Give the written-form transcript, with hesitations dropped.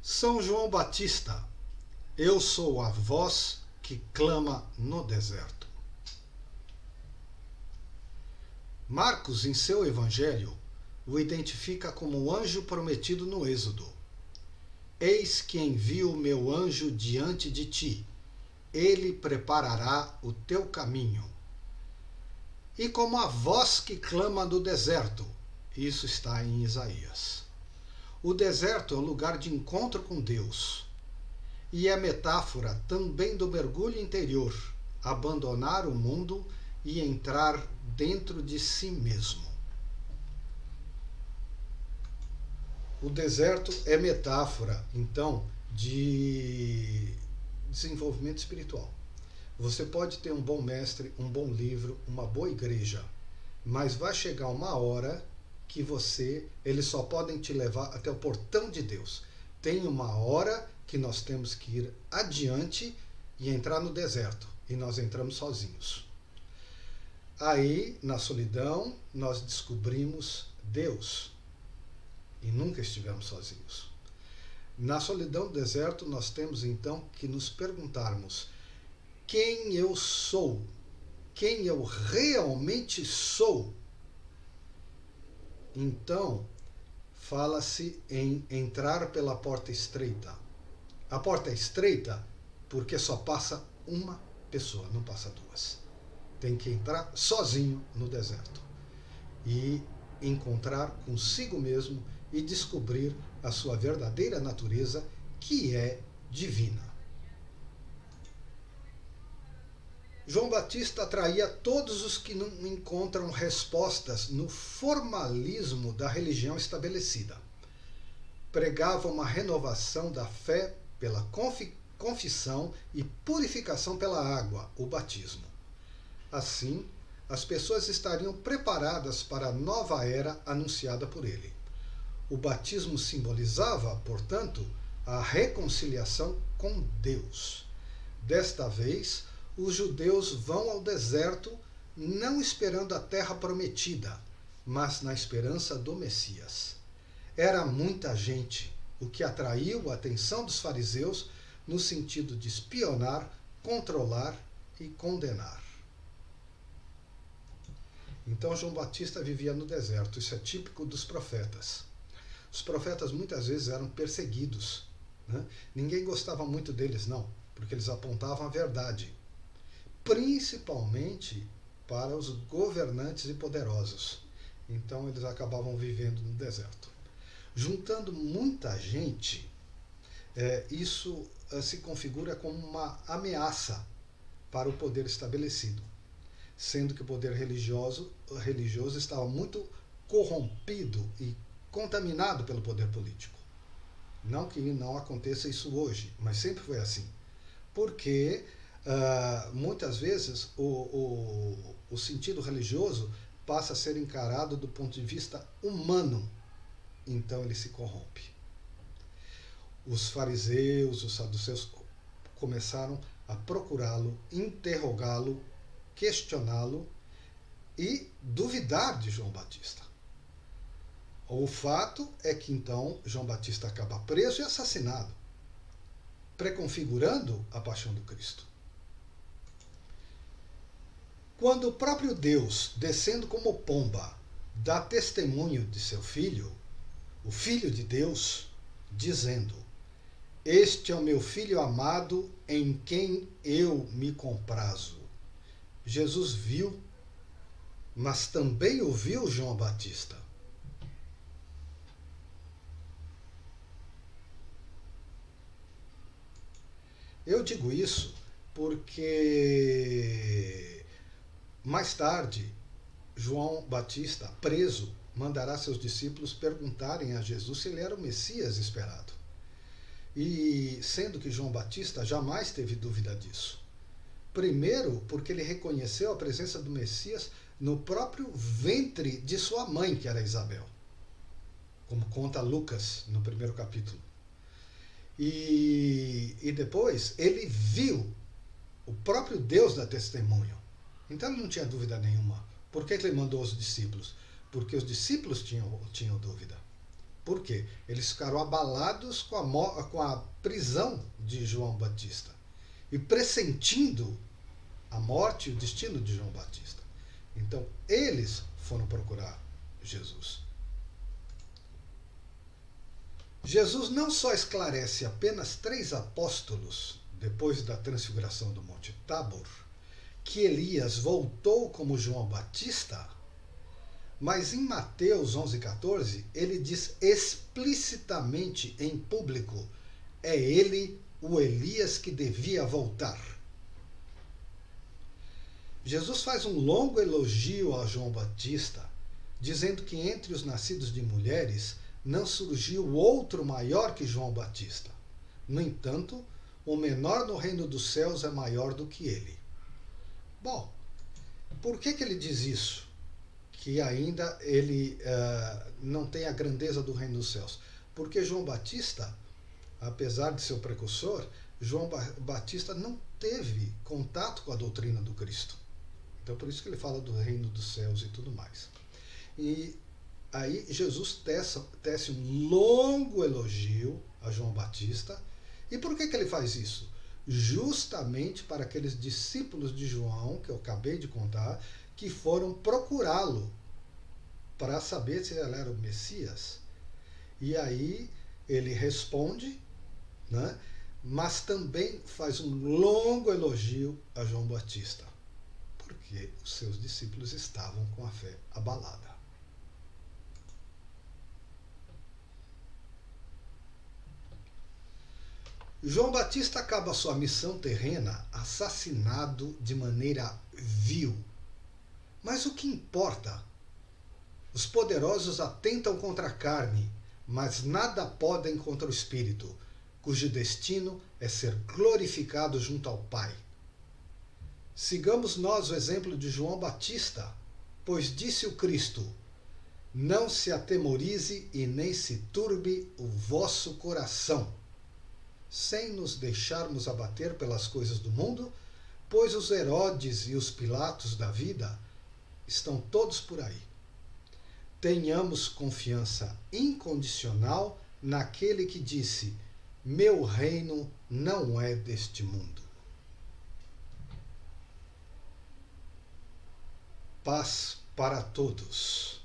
São João Batista, eu sou a voz que clama no deserto. Marcos, em seu evangelho, o identifica como o anjo prometido no Êxodo. Eis que envio o meu anjo diante de ti, ele preparará o teu caminho. E como a voz que clama no deserto, isso está em Isaías. O deserto é um lugar de encontro com Deus. E é metáfora também do mergulho interior, abandonar o mundo e entrar dentro de si mesmo. O deserto é metáfora, então, de desenvolvimento espiritual. Você pode ter um bom mestre, um bom livro, uma boa igreja, mas vai chegar uma hora que eles só podem te levar até o portão de Deus. Tem uma hora que nós temos que ir adiante e entrar no deserto, e nós entramos sozinhos. Aí, na solidão, nós descobrimos Deus e nunca estivemos sozinhos. Na solidão do deserto, nós temos então que nos perguntarmos: quem eu sou? Quem eu realmente sou? Então, fala-se em entrar pela porta estreita. A porta é estreita porque só passa uma pessoa, não passa duas. Tem que entrar sozinho no deserto e encontrar consigo mesmo e descobrir a sua verdadeira natureza, que é divina. João Batista atraía todos os que não encontram respostas no formalismo da religião estabelecida. Pregava uma renovação da fé pela confissão e purificação pela água, o batismo. Assim, as pessoas estariam preparadas para a nova era anunciada por ele. O batismo simbolizava, portanto, a reconciliação com Deus. Desta vez, os judeus vão ao deserto não esperando a terra prometida, mas na esperança do Messias. Era muita gente, o que atraiu a atenção dos fariseus no sentido de espionar, controlar e condenar. Então João Batista vivia no deserto, isso é típico dos profetas. Os profetas muitas vezes eram perseguidos, né? Ninguém gostava muito deles, não, porque eles apontavam a verdade, principalmente para os governantes e poderosos. Então eles acabavam vivendo no deserto. Juntando muita gente, isso se configura como uma ameaça para o poder estabelecido, sendo que o poder religioso estava muito corrompido e contaminado pelo poder político. Não que não aconteça isso hoje, mas sempre foi assim. Porque muitas vezes o sentido religioso passa a ser encarado do ponto de vista humano, então ele se corrompe. Os fariseus, os saduceus começaram a procurá-lo, interrogá-lo, questioná-lo e duvidar de João Batista. O fato é que então João Batista acaba preso e assassinado, preconfigurando a paixão do Cristo. Quando o próprio Deus, descendo como pomba, dá testemunho de seu Filho, o Filho de Deus, dizendo: este é o meu Filho amado, em quem eu me comprazo. Jesus viu, mas também ouviu João Batista. Eu digo isso porque mais tarde João Batista, preso, mandará seus discípulos perguntarem a Jesus se ele era o Messias esperado. E sendo que João Batista jamais teve dúvida disso. Primeiro, porque ele reconheceu a presença do Messias no próprio ventre de sua mãe, que era Isabel, como conta Lucas no primeiro capítulo. E depois ele viu o próprio Deus dar testemunho. Então ele não tinha dúvida nenhuma. Por que ele mandou os discípulos? Porque os discípulos tinham dúvida. Por quê? Eles ficaram abalados com a prisão de João Batista e pressentindo a morte e o destino de João Batista. Então, eles foram procurar Jesus. Jesus não só esclarece apenas 3 apóstolos, depois da transfiguração do Monte Tabor, que Elias voltou como João Batista, mas em Mateus 11,14, ele diz explicitamente em público: é ele o Elias que devia voltar. Jesus faz um longo elogio a João Batista, dizendo que entre os nascidos de mulheres não surgiu outro maior que João Batista. No entanto, o menor no reino dos céus é maior do que ele. Bom, por que ele diz isso? Que ainda ele não tem a grandeza do reino dos céus. Porque João Batista, apesar de ser o precursor, João Batista não teve contato com a doutrina do Cristo. Então, por isso que ele fala do reino dos céus e tudo mais. E aí Jesus tece um longo elogio a João Batista. E por que ele faz isso? Justamente para aqueles discípulos de João, que eu acabei de contar, que foram procurá-lo para saber se ele era o Messias. E aí ele responde, né? Mas também faz um longo elogio a João Batista, porque os seus discípulos estavam com a fé abalada. João Batista acaba sua missão terrena assassinado de maneira vil. Mas o que importa? Os poderosos atentam contra a carne, mas nada podem contra o Espírito, cujo destino é ser glorificado junto ao Pai. Sigamos nós o exemplo de João Batista, pois disse o Cristo: não se atemorize e nem se turbe o vosso coração, sem nos deixarmos abater pelas coisas do mundo, pois os Herodes e os Pilatos da vida estão todos por aí. Tenhamos confiança incondicional naquele que disse: meu reino não é deste mundo. Paz para todos.